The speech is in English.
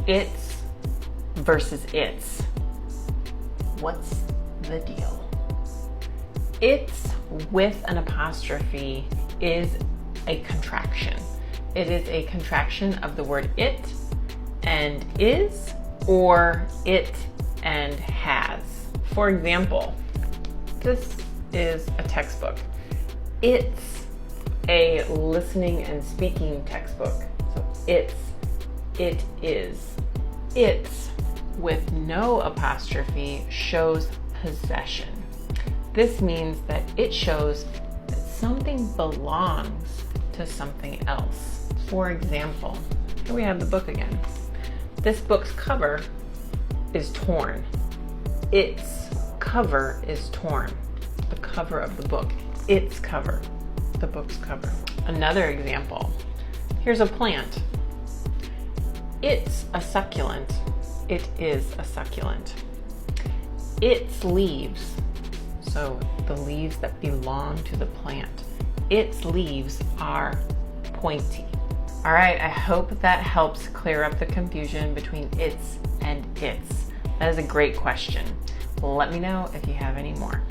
It's versus its. What's the deal? It's with an apostrophe is a contraction. It is a contraction of the word it and is, or it and has. For example, this is a textbook. It's a listening and speaking textbook. So it is. It's with no apostrophe shows possession. This means that it shows that something belongs to something else. For example, here we have the book again. This book's cover is torn. Its cover is torn. The cover of the book. Its cover. The book's cover. Another example. Here's a plant. It's a succulent. It is a succulent. Its leaves. So the leaves that belong to the plant. Its leaves are pointy. All right, I hope that helps clear up the confusion between its and its. That is a great question. Let me know if you have any more.